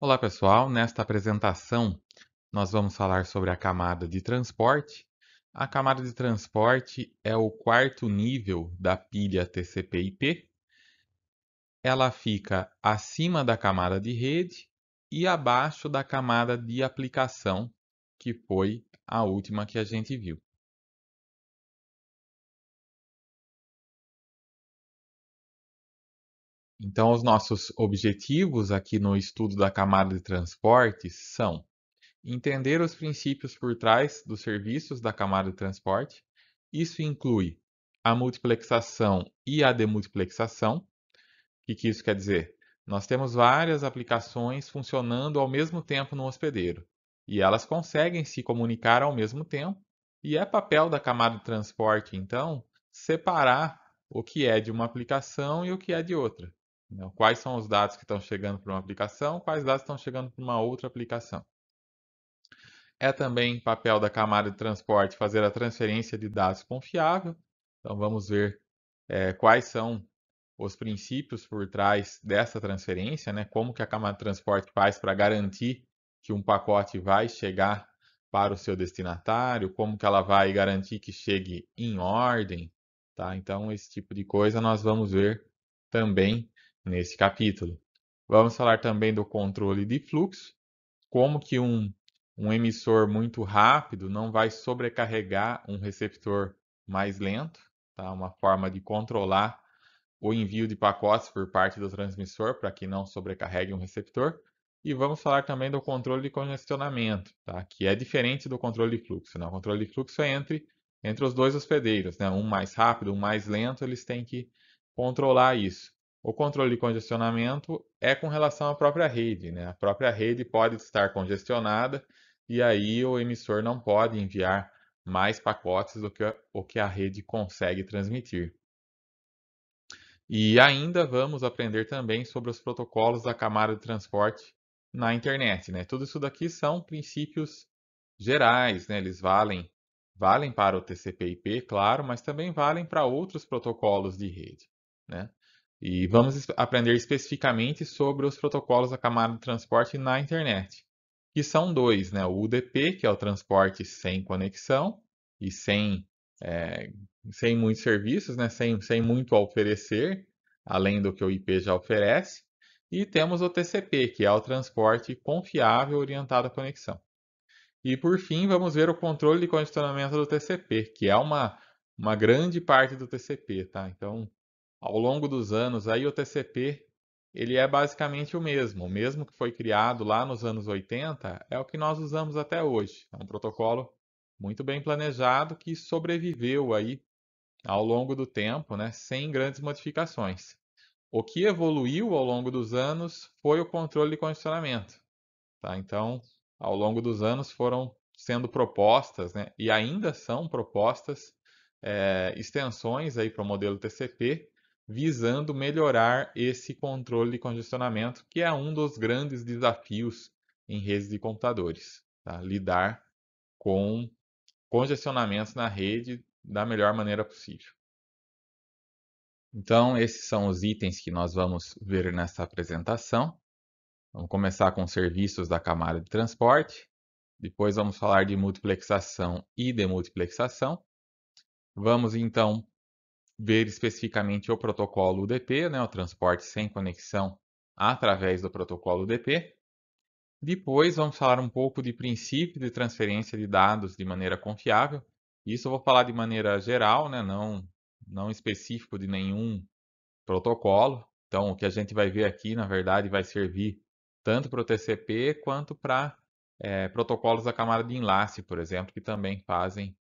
Olá pessoal, nesta apresentação nós vamos falar sobre a camada de transporte. A camada de transporte é o quarto nível da pilha TCP/IP. Ela fica acima da camada de rede e abaixo da camada de aplicação, que foi a última que a gente viu. Então, os nossos objetivos aqui no estudo da camada de transporte são entender os princípios por trás dos serviços da camada de transporte. Isso inclui a multiplexação e a demultiplexação. O que isso quer dizer? Nós temos várias aplicações funcionando ao mesmo tempo no hospedeiro e elas conseguem se comunicar ao mesmo tempo, e é papel da camada de transporte, então, separar o que é de uma aplicação e o que é de outra. Quais são os dados que estão chegando para uma aplicação, quais dados estão chegando para uma outra aplicação. É também papel da camada de transporte fazer a transferência de dados confiável. Então vamos ver quais são os princípios por trás dessa transferência, né? Como que a camada de transporte faz para garantir que um pacote vai chegar para o seu destinatário, como que ela vai garantir que chegue em ordem, tá? Então esse tipo de coisa nós vamos ver também nesse capítulo. Vamos falar também do controle de fluxo, como que um emissor muito rápido não vai sobrecarregar um receptor mais lento, tá? Uma forma de controlar o envio de pacotes por parte do transmissor para que não sobrecarregue um receptor. E vamos falar também do controle de congestionamento, tá? Que é diferente do controle de fluxo, né? O controle de fluxo é entre os dois hospedeiros, né? Um mais rápido, um mais lento, eles têm que controlar isso. O controle de congestionamento é com relação à própria rede, né? A própria rede pode estar congestionada e aí o emissor não pode enviar mais pacotes do que o que a rede consegue transmitir. E ainda vamos aprender também sobre os protocolos da camada de transporte na internet, né? Tudo isso daqui são princípios gerais, né? Eles valem para o TCP/IP, claro, mas também valem para outros protocolos de rede, né? E vamos aprender especificamente sobre os protocolos da camada de transporte na internet, que são dois, né? O UDP, que é o transporte sem conexão e eh, sem muitos serviços, né? Sem muito a oferecer, além do que o IP já oferece. E temos o TCP, que é o transporte confiável orientado à conexão. E por fim, vamos ver o controle de congestionamento do TCP, que é uma grande parte do TCP, tá? Então, ao longo dos anos, aí o TCP ele é basicamente o mesmo que foi criado lá nos anos 80, é o que nós usamos até hoje. É um protocolo muito bem planejado que sobreviveu aí ao longo do tempo, né, sem grandes modificações. O que evoluiu ao longo dos anos foi o controle de condicionamento, tá? Então, ao longo dos anos foram sendo propostas, né, e ainda são propostas extensões aí para o modelo TCP, visando melhorar esse controle de congestionamento, que é um dos grandes desafios em redes de computadores, tá? Lidar com congestionamentos na rede da melhor maneira possível. Então, esses são os itens que nós vamos ver nessa apresentação. Vamos começar com serviços da camada de transporte. Depois vamos falar de multiplexação e demultiplexação. Vamos então ver especificamente o protocolo UDP, né, o transporte sem conexão através do protocolo UDP. Depois vamos falar um pouco de princípio de transferência de dados de maneira confiável. Isso eu vou falar de maneira geral, né, não específico de nenhum protocolo. Então, o que a gente vai ver aqui, na verdade, vai servir tanto para o TCP quanto para protocolos da camada de enlace, por exemplo, que também fazem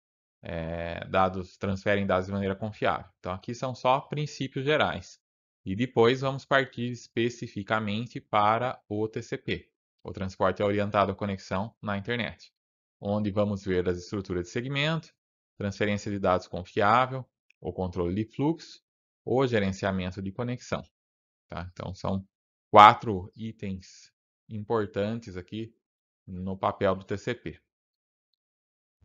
transferem dados de maneira confiável. Então, aqui são só princípios gerais. E depois vamos partir especificamente para o TCP, o transporte orientado à conexão na internet, onde vamos ver as estruturas de segmento, transferência de dados confiável, o controle de fluxo, o gerenciamento de conexão. Tá? Então, são 4 itens importantes aqui no papel do TCP.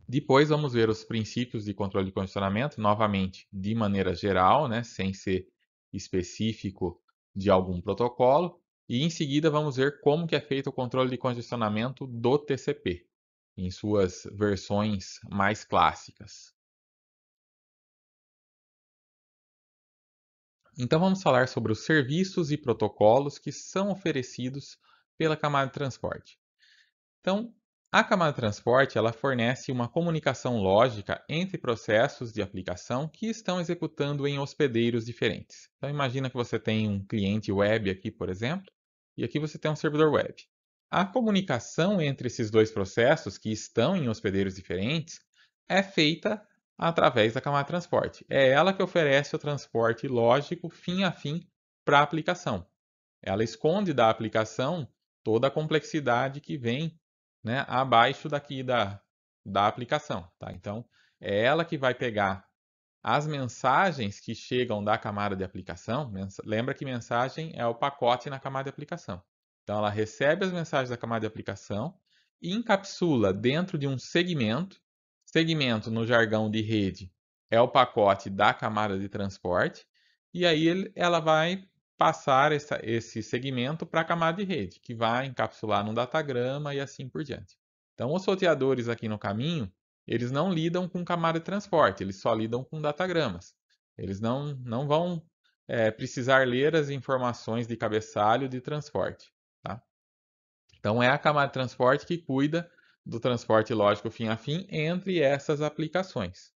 Depois vamos ver os princípios de controle de condicionamento, novamente de maneira geral, né, sem ser específico de algum protocolo. E em seguida vamos ver como que é feito o controle de congestionamento do TCP, em suas versões mais clássicas. Então vamos falar sobre os serviços e protocolos que são oferecidos pela camada de transporte. Então, a camada de transporte ela fornece uma comunicação lógica entre processos de aplicação que estão executando em hospedeiros diferentes. Então, imagina que você tem um cliente web aqui, por exemplo, e aqui você tem um servidor web. A comunicação entre esses dois processos que estão em hospedeiros diferentes é feita através da camada de transporte. É ela que oferece o transporte lógico fim a fim para a aplicação. Ela esconde da aplicação toda a complexidade que vem, né, abaixo daqui da aplicação. Tá? Então, é ela que vai pegar as mensagens que chegam da camada de aplicação. Lembra que mensagem é o pacote na camada de aplicação. Então, ela recebe as mensagens da camada de aplicação e encapsula dentro de um segmento. Segmento, no jargão de rede, é o pacote da camada de transporte. E aí ela vai passar esse segmento para a camada de rede, que vai encapsular num datagrama e assim por diante. Então, os roteadores aqui no caminho, eles não lidam com camada de transporte, eles só lidam com datagramas. Eles não vão precisar ler as informações de cabeçalho de transporte. Tá? Então, é a camada de transporte que cuida do transporte lógico fim a fim entre essas aplicações.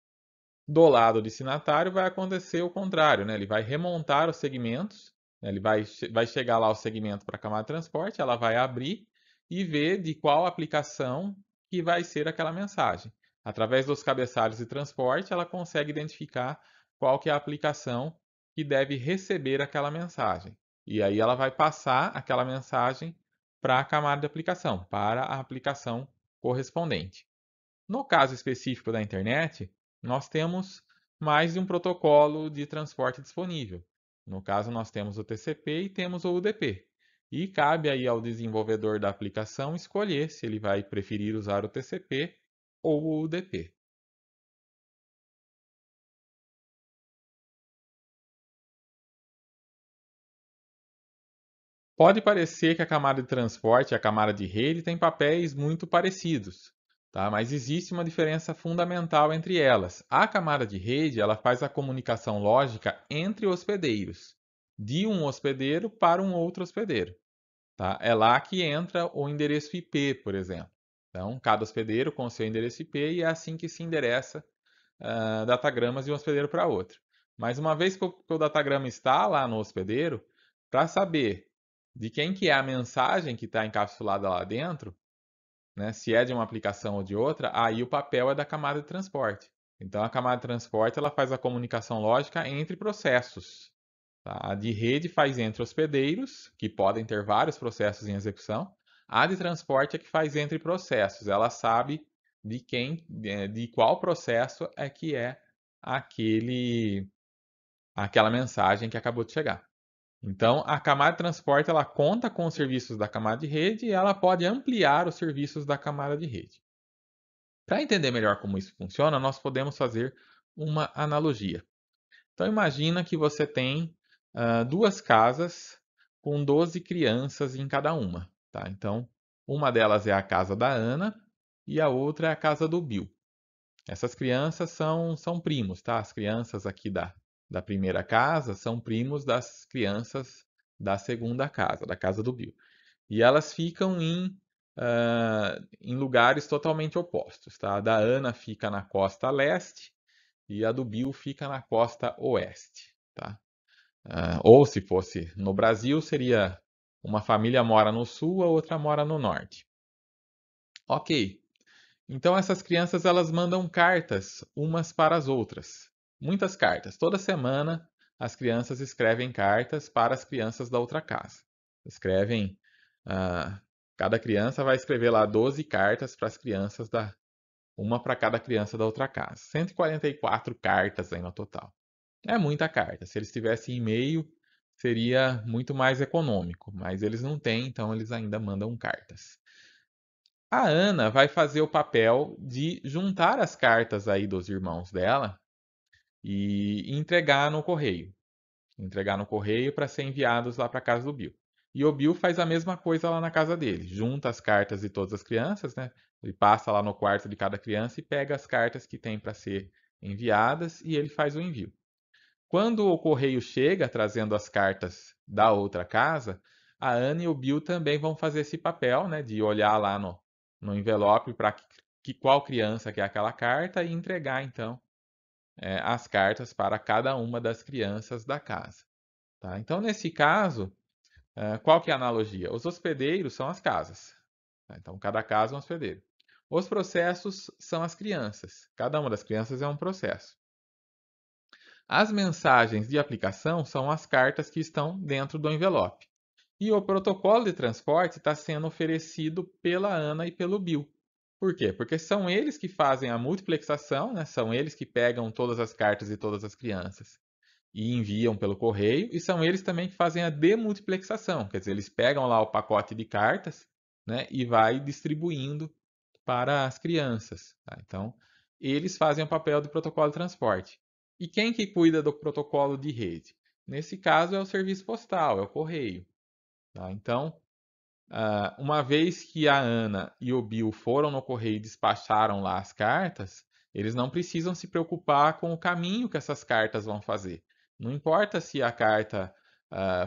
Do lado do destinatário vai acontecer o contrário, né? Ele vai remontar os segmentos, né? Ele vai chegar lá o segmento para a camada de transporte, ela vai abrir e ver de qual aplicação que vai ser aquela mensagem. Através dos cabeçalhos de transporte, ela consegue identificar qual que é a aplicação que deve receber aquela mensagem. E aí ela vai passar aquela mensagem para a camada de aplicação, para a aplicação correspondente. No caso específico da internet, nós temos mais de um protocolo de transporte disponível. No caso, nós temos o TCP e temos o UDP. E cabe aí ao desenvolvedor da aplicação escolher se ele vai preferir usar o TCP ou o UDP. Pode parecer que a camada de transporte e a camada de rede têm papéis muito parecidos, tá? Mas existe uma diferença fundamental entre elas. A camada de rede ela faz a comunicação lógica entre hospedeiros, de um hospedeiro para um outro hospedeiro. Tá? É lá que entra o endereço IP, por exemplo. Então, cada hospedeiro com o seu endereço IP e é assim que se endereça datagramas de um hospedeiro para outro. Mas uma vez que o datagrama está lá no hospedeiro, para saber de quem que é a mensagem que está encapsulada lá dentro, né, se é de uma aplicação ou de outra, aí o papel é da camada de transporte. Então a camada de transporte ela faz a comunicação lógica entre processos. Tá? A de rede faz entre hospedeiros, que podem ter vários processos em execução. A de transporte é que faz entre processos. Ela sabe de qual processo é que é aquela mensagem que acabou de chegar. Então, a camada de transporte ela conta com os serviços da camada de rede e ela pode ampliar os serviços da camada de rede. Para entender melhor como isso funciona, nós podemos fazer uma analogia. Então, imagina que você tem duas casas com 12 crianças em cada uma. Tá? Então, uma delas é a casa da Ana e a outra é a casa do Bill. Essas crianças são primos, tá? As crianças aqui da primeira casa são primos das crianças da segunda casa, da casa do Bill. E elas ficam em lugares totalmente opostos, tá? A da Ana fica na costa leste e a do Bill fica na costa oeste, tá? Ou se fosse no Brasil, seria uma família mora no sul, a outra mora no norte. Ok, então essas crianças elas mandam cartas umas para as outras. Muitas cartas. Toda semana as crianças escrevem cartas para as crianças da outra casa. Escrevem, ah, cada criança vai escrever lá 12 cartas para as crianças uma para cada criança da outra casa. 144 cartas aí no total. É muita carta. Se eles tivessem e-mail, seria muito mais econômico, mas eles não têm, então eles ainda mandam cartas. A Ana vai fazer o papel de juntar as cartas aí dos irmãos dela e entregar no correio. Entregar no correio para ser enviados lá para casa do Bill. E o Bill faz a mesma coisa lá na casa dele. Junta as cartas de todas as crianças, né? Ele passa lá no quarto de cada criança e pega as cartas que tem para ser enviadas e ele faz o envio. Quando o correio chega trazendo as cartas da outra casa, a Anne e o Bill também vão fazer esse papel, né, de olhar lá no envelope para qual criança quer aquela carta e entregar então as cartas para cada uma das crianças da casa. Tá? Então, nesse caso, qual que é a analogia? Os hospedeiros são as casas. Tá? Então, cada casa é um hospedeiro. Os processos são as crianças. Cada uma das crianças é um processo. As mensagens de aplicação são as cartas que estão dentro do envelope. E o protocolo de transporte está sendo oferecido pela Ana e pelo Bill. Por quê? Porque são eles que fazem a multiplexação, né? São eles que pegam todas as cartas de todas as crianças e enviam pelo correio, e são eles também que fazem a demultiplexação, quer dizer, eles pegam lá o pacote de cartas, né, e vai distribuindo para as crianças. Tá? Então, eles fazem o papel do protocolo de transporte. E quem que cuida do protocolo de rede? Nesse caso é o serviço postal, é o correio. Tá? Então, uma vez que a Ana e o Bill foram no correio e despacharam lá as cartas, eles não precisam se preocupar com o caminho que essas cartas vão fazer. Não importa se a carta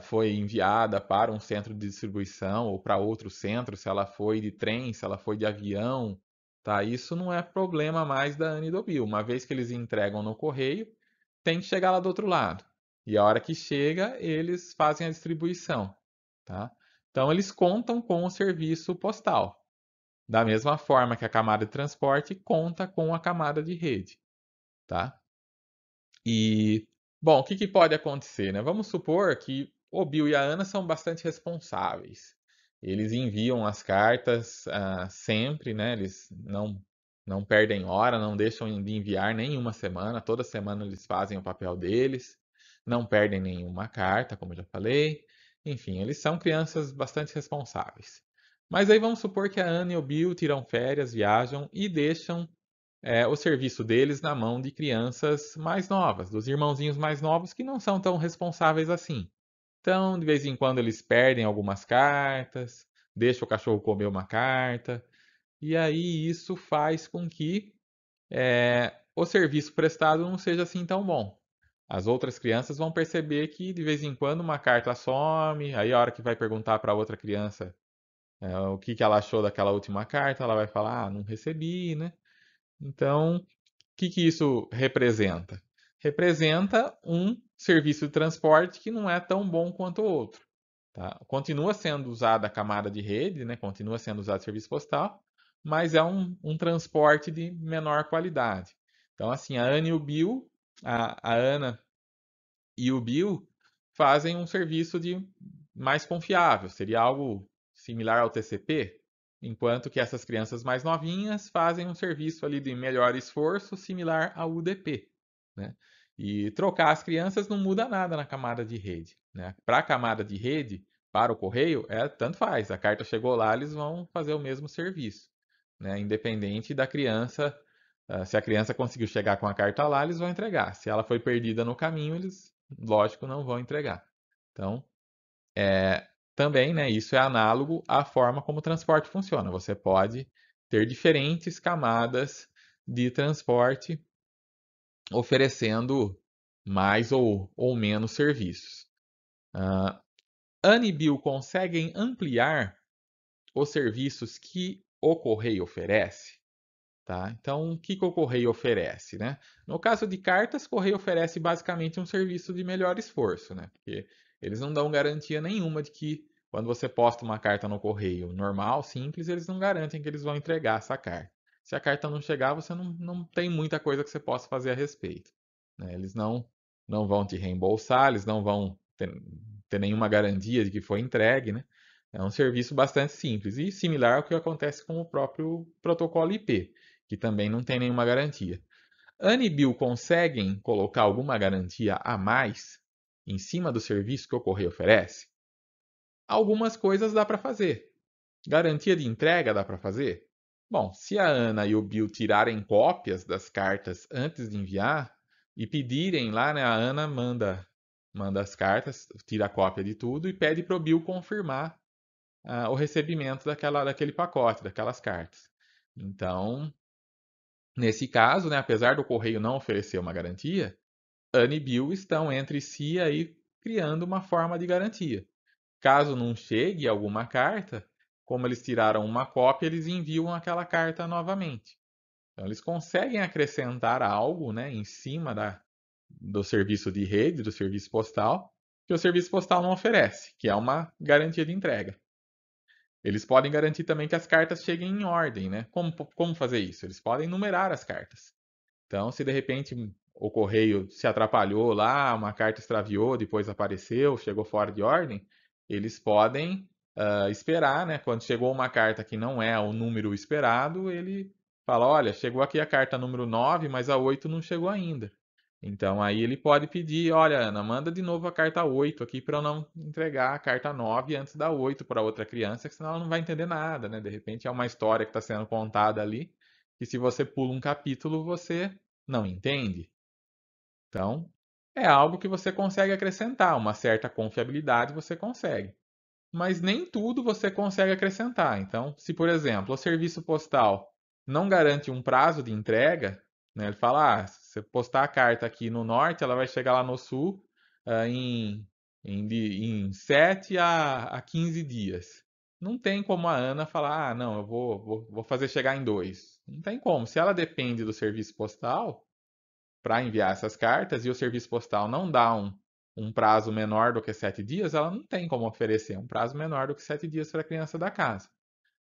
foi enviada para um centro de distribuição ou para outro centro, se ela foi de trem, se ela foi de avião, tá? Isso não é problema mais da Ana e do Bill. Uma vez que eles entregam no correio, tem que chegar lá do outro lado. E a hora que chega, eles fazem a distribuição, tá? Então, eles contam com o serviço postal, da mesma forma que a camada de transporte conta com a camada de rede, tá? E, bom, o que que pode acontecer, né? Vamos supor que o Bill e a Ana são bastante responsáveis. Eles enviam as cartas sempre, né? Eles não perdem hora, não deixam de enviar nenhuma semana. Toda semana eles fazem o papel deles, não perdem nenhuma carta, como eu já falei. Enfim, eles são crianças bastante responsáveis. Mas aí vamos supor que a Ana e o Bill tiram férias, viajam e deixam o serviço deles na mão de crianças mais novas, dos irmãozinhos mais novos que não são tão responsáveis assim. Então, de vez em quando eles perdem algumas cartas, deixam o cachorro comer uma carta, e aí isso faz com que o serviço prestado não seja assim tão bom. As outras crianças vão perceber que de vez em quando uma carta some, aí a hora que vai perguntar para outra criança o que que ela achou daquela última carta, ela vai falar, não recebi, né? Então, que isso representa? Representa um serviço de transporte que não é tão bom quanto o outro. Tá? Continua sendo usada a camada de rede, né? Continua sendo usado o serviço postal, mas é um transporte de menor qualidade. Então, assim, a Ana e o Bill, a Ana e o Bill fazem um serviço de mais confiável, seria algo similar ao TCP, enquanto que essas crianças mais novinhas fazem um serviço ali de melhor esforço, similar ao UDP, né? E trocar as crianças não muda nada na camada de rede, né? Para a camada de rede, para o correio, tanto faz. A carta chegou lá, eles vão fazer o mesmo serviço, né? Independente da criança. Se a criança conseguiu chegar com a carta lá, eles vão entregar. Se ela foi perdida no caminho, eles, lógico, não vão entregar. Então, também, né, isso é análogo à forma como o transporte funciona. Você pode ter diferentes camadas de transporte oferecendo mais ou menos serviços. Uh, Anne e Bill conseguem ampliar os serviços que o correio oferece? Tá? Então, o que, que o correio oferece, né? No caso de cartas, o correio oferece basicamente um serviço de melhor esforço, né? Porque eles não dão garantia nenhuma de que quando você posta uma carta no correio normal, simples, eles não garantem que eles vão entregar essa carta. Se a carta não chegar, você não tem muita coisa que você possa fazer a respeito, né? Eles não vão te reembolsar, eles não vão ter nenhuma garantia de que foi entregue, né? É um serviço bastante simples e similar ao que acontece com o próprio protocolo IP, que também não tem nenhuma garantia. Anne e Bill conseguem colocar alguma garantia a mais em cima do serviço que o correio oferece? Algumas coisas dá para fazer. Garantia de entrega dá para fazer? Bom, se a Ana e o Bill tirarem cópias das cartas antes de enviar e pedirem lá, né, a Ana manda as cartas, tira a cópia de tudo e pede para o Bill confirmar o recebimento daquele pacote, daquelas cartas. Então, nesse caso, né, apesar do correio não oferecer uma garantia, Anne e Bill estão entre si aí criando uma forma de garantia. Caso não chegue alguma carta, como eles tiraram uma cópia, eles enviam aquela carta novamente. Então, eles conseguem acrescentar algo, né, em cima do serviço de rede, do serviço postal, que o serviço postal não oferece, que é uma garantia de entrega. Eles podem garantir também que as cartas cheguem em ordem, né? Como fazer isso? Eles podem numerar as cartas. Então, se de repente o correio se atrapalhou lá, uma carta extraviou, depois apareceu, chegou fora de ordem, eles podem esperar, né? Quando chegou uma carta que não é o número esperado, ele fala: olha, chegou aqui a carta número 9, mas a 8 não chegou ainda. Então aí ele pode pedir: olha, Ana, manda de novo a carta 8 aqui para eu não entregar a carta 9 antes da 8 para outra criança, que senão ela não vai entender nada, né? De repente é uma história que está sendo contada ali, e se você pula um capítulo, você não entende. Então, é algo que você consegue acrescentar, uma certa confiabilidade você consegue. Mas nem tudo você consegue acrescentar. Então, se por exemplo, o serviço postal não garante um prazo de entrega, né, ele fala: se você postar a carta aqui no norte, ela vai chegar lá no sul em 7 a 15 dias. Não tem como a Ana falar: não, eu vou fazer chegar em 2. Não tem como. Se ela depende do serviço postal, para enviar essas cartas e o serviço postal não dá um prazo menor do que 7 dias, ela não tem como oferecer um prazo menor do que 7 dias para a criança da casa.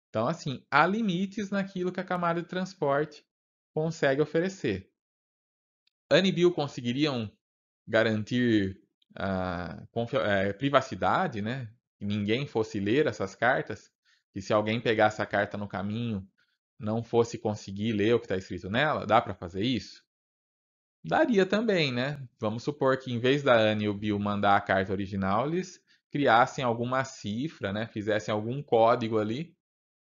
Então, assim, há limites naquilo que a camada de transporte consegue oferecer. Anne e Bill conseguiriam garantir privacidade, né? Que ninguém fosse ler essas cartas, que se alguém pegasse a carta no caminho não fosse conseguir ler o que está escrito nela? Dá para fazer isso? Daria também, né? Vamos supor que em vez da Anne e o Bill mandar a carta original, eles criassem alguma cifra, né? Fizessem algum código ali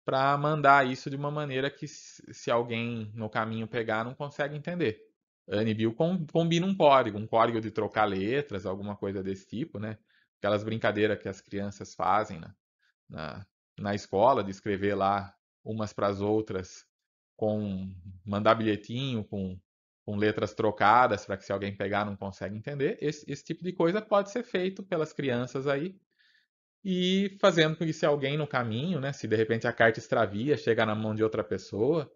para mandar isso de uma maneira que se alguém no caminho pegar não consegue entender. Anne e Bill combina um código de trocar letras, alguma coisa desse tipo, né? Aquelas brincadeiras que as crianças fazem, né? na, na escola, de escrever lá umas para as outras, mandar bilhetinho com letras trocadas para que se alguém pegar não consegue entender. Esse tipo de coisa pode ser feito pelas crianças aí e fazendo com que se alguém no caminho, né, se de repente a carta extravia, chega na mão de outra pessoa,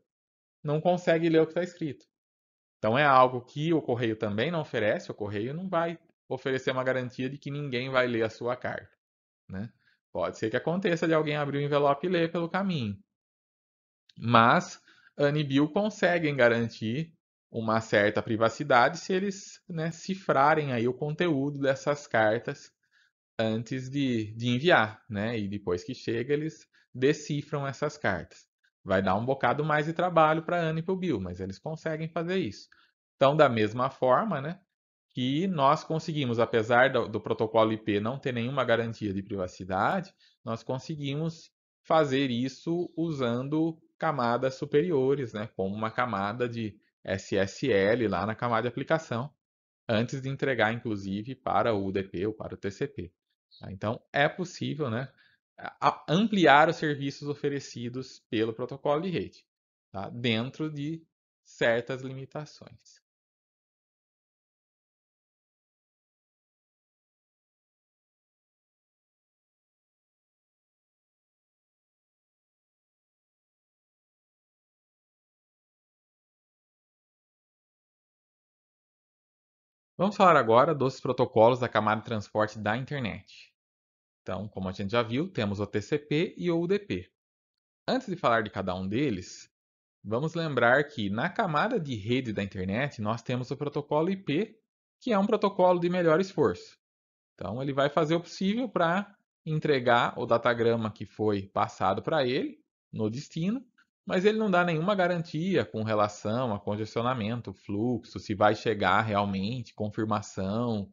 não consegue ler o que está escrito. Então é algo que o correio também não oferece, o correio não vai oferecer uma garantia de que ninguém vai ler a sua carta, né? Pode ser que aconteça de alguém abrir o envelope e ler pelo caminho. Mas Anne e Bill conseguem garantir uma certa privacidade se eles, né, cifrarem aí o conteúdo dessas cartas antes de enviar, né? E depois que chega, eles decifram essas cartas. Vai dar um bocado mais de trabalho para Anne e para o Bill, mas eles conseguem fazer isso. Então, da mesma forma, né, que nós conseguimos, apesar do protocolo IP não ter nenhuma garantia de privacidade, nós conseguimos fazer isso usando camadas superiores, né, como uma camada de SSL lá na camada de aplicação, antes de entregar, inclusive, para o UDP ou para o TCP. Tá? Então, é possível, né, ampliar os serviços oferecidos pelo protocolo de rede, tá? Dentro de certas limitações. Vamos falar agora dos protocolos da camada de transporte da internet. Então, como a gente já viu, temos o TCP e o UDP. Antes de falar de cada um deles, vamos lembrar que na camada de rede da internet nós temos o protocolo IP, que é um protocolo de melhor esforço. Então, ele vai fazer o possível para entregar o datagrama que foi passado para ele no destino, mas ele não dá nenhuma garantia com relação a congestionamento, fluxo, se vai chegar realmente, confirmação,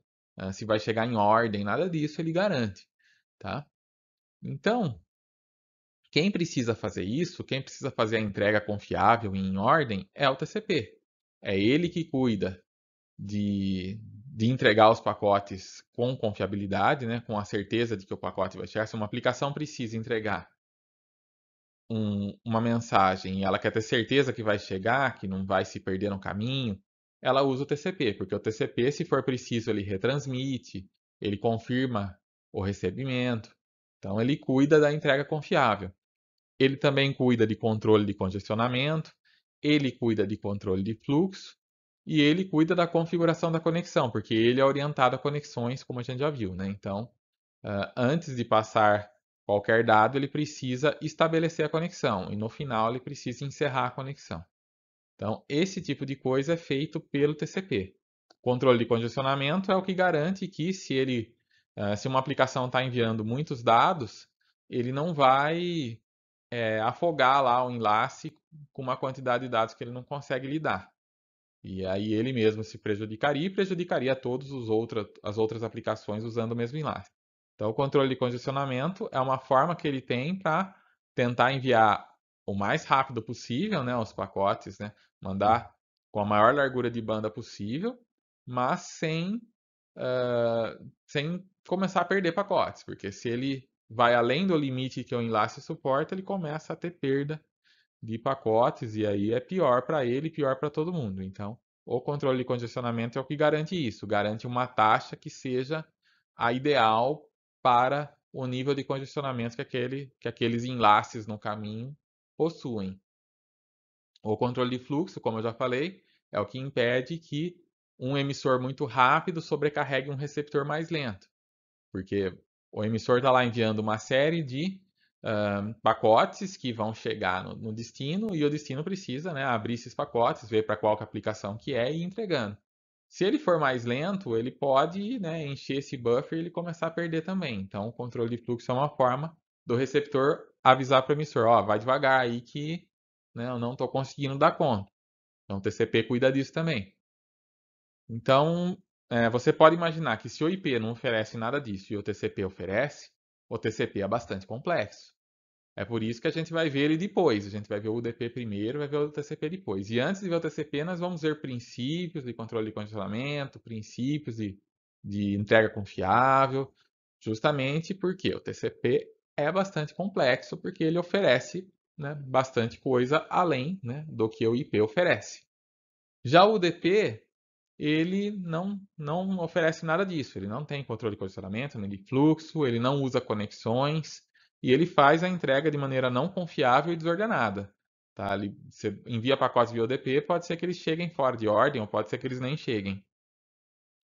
se vai chegar em ordem, nada disso ele garante, tá? Então, quem precisa fazer isso, quem precisa fazer a entrega confiável e em ordem é o TCP. É ele que cuida de de entregar os pacotes com confiabilidade, né, com a certeza de que o pacote vai chegar. Se uma aplicação precisa entregar uma mensagem e ela quer ter certeza que vai chegar, que não vai se perder no caminho, ela usa o TCP, porque o TCP, se for preciso, ele retransmite, ele confirma o recebimento. Então, ele cuida da entrega confiável. Ele também cuida de controle de congestionamento, ele cuida de controle de fluxo e ele cuida da configuração da conexão, porque ele é orientado a conexões, como a gente já viu, né? Então, antes de passar qualquer dado, ele precisa estabelecer a conexão e no final ele precisa encerrar a conexão. Então, esse tipo de coisa é feito pelo TCP. Controle de congestionamento é o que garante que se uma aplicação está enviando muitos dados, ele não vai afogar lá o enlace com uma quantidade de dados que ele não consegue lidar. E aí ele mesmo se prejudicaria e prejudicaria todas as outras aplicações usando o mesmo enlace. Então, o controle de congestionamento é uma forma que ele tem para tentar enviar o mais rápido possível, né, os pacotes, né, mandar com a maior largura de banda possível, mas sem começar a perder pacotes, porque se ele vai além do limite que o enlace suporta, ele começa a ter perda de pacotes e aí é pior para ele e pior para todo mundo. Então, o controle de congestionamento é o que garante isso, garante uma taxa que seja a ideal para o nível de congestionamento que aqueles enlaces no caminho possuem. O controle de fluxo, como eu já falei, é o que impede que um emissor muito rápido sobrecarregue um receptor mais lento, porque o emissor está lá enviando uma série de pacotes que vão chegar no destino e o destino precisa, né, abrir esses pacotes, ver para qual aplicação que é e ir entregando. Se ele for mais lento, ele pode, né, encher esse buffer e ele começar a perder também. Então, o controle de fluxo é uma forma do receptor avisar para o emissor, ó, vai devagar aí que, né, eu não estou conseguindo dar conta. Então, o TCP cuida disso também. Então, você pode imaginar que se o IP não oferece nada disso e o TCP oferece, o TCP é bastante complexo. É por isso que a gente vai ver ele depois. A gente vai ver o UDP primeiro, vai ver o TCP depois. E antes de ver o TCP, nós vamos ver princípios de controle de condicionamento, princípios de entrega confiável, justamente porque o TCP é bastante complexo, porque ele oferece, né, bastante coisa além, né, do que o IP oferece. Já o UDP, ele não oferece nada disso. Ele não tem controle de condicionamento, nem de fluxo, ele não usa conexões e ele faz a entrega de maneira não confiável e desordenada. Tá? Você envia pacotes via UDP, pode ser que eles cheguem fora de ordem ou pode ser que eles nem cheguem.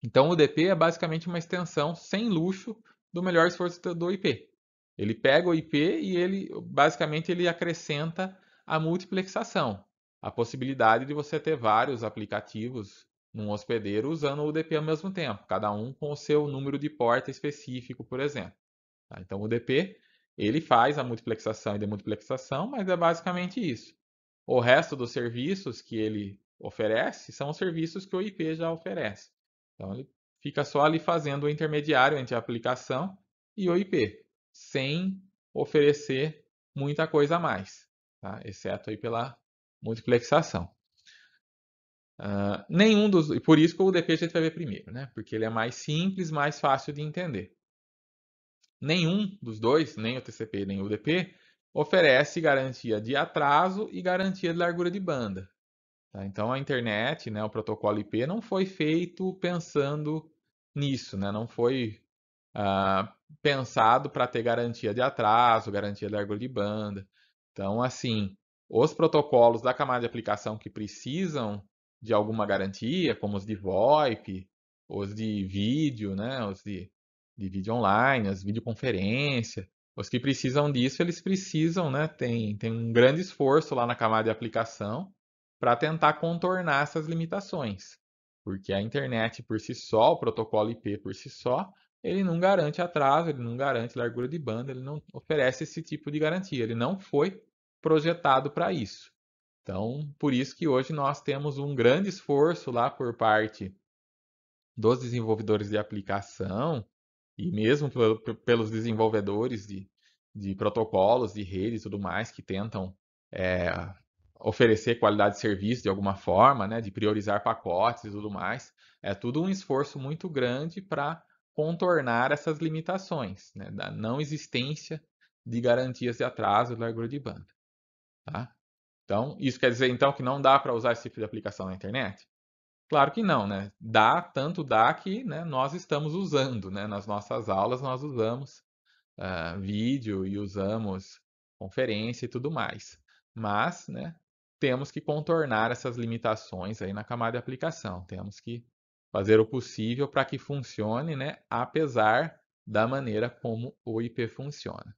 Então, o UDP é basicamente uma extensão sem luxo do melhor esforço do IP. Ele pega o IP e basicamente ele acrescenta a multiplexação, a possibilidade de você ter vários aplicativos num hospedeiro usando o UDP ao mesmo tempo, cada um com o seu número de porta específico, por exemplo. Tá? Então, o UDP ele faz a multiplexação e demultiplexação, mas é basicamente isso. O resto dos serviços que ele oferece são os serviços que o IP já oferece. Então, ele fica só ali fazendo o intermediário entre a aplicação e o IP, sem oferecer muita coisa a mais, tá? Exceto aí pela multiplexação. E por isso que o UDP a gente vai ver primeiro, né? Porque ele é mais simples, mais fácil de entender. Nenhum dos dois, nem o TCP nem o UDP, oferece garantia de atraso e garantia de largura de banda. Tá? Então a internet, né, o protocolo IP não foi feito pensando nisso, né? Não foi pensado para ter garantia de atraso, garantia de largura de banda. Então, assim, os protocolos da camada de aplicação que precisam de alguma garantia, como os de VoIP, os de vídeo, né, os de vídeo online, as videoconferência, os que precisam disso, eles precisam, né, tem um grande esforço lá na camada de aplicação para tentar contornar essas limitações. Porque a internet por si só, o protocolo IP por si só, ele não garante atraso, ele não garante largura de banda, ele não oferece esse tipo de garantia. Ele não foi projetado para isso. Então, por isso que hoje nós temos um grande esforço lá por parte dos desenvolvedores de aplicação e mesmo pelos desenvolvedores de protocolos, de rede e tudo mais, que tentam oferecer qualidade de serviço de alguma forma, né, de priorizar pacotes e tudo mais. É tudo um esforço muito grande para contornar essas limitações, né, da não existência de garantias de atraso e largura de banda, tá? Então, isso quer dizer então que não dá para usar esse tipo de aplicação na internet? Claro que não, né? Dá, tanto dá que, né, nós estamos usando, né? Nas nossas aulas nós usamos vídeo e usamos conferência e tudo mais. Mas, né, temos que contornar essas limitações aí na camada de aplicação. Temos que fazer o possível para que funcione, né, apesar da maneira como o IP funciona.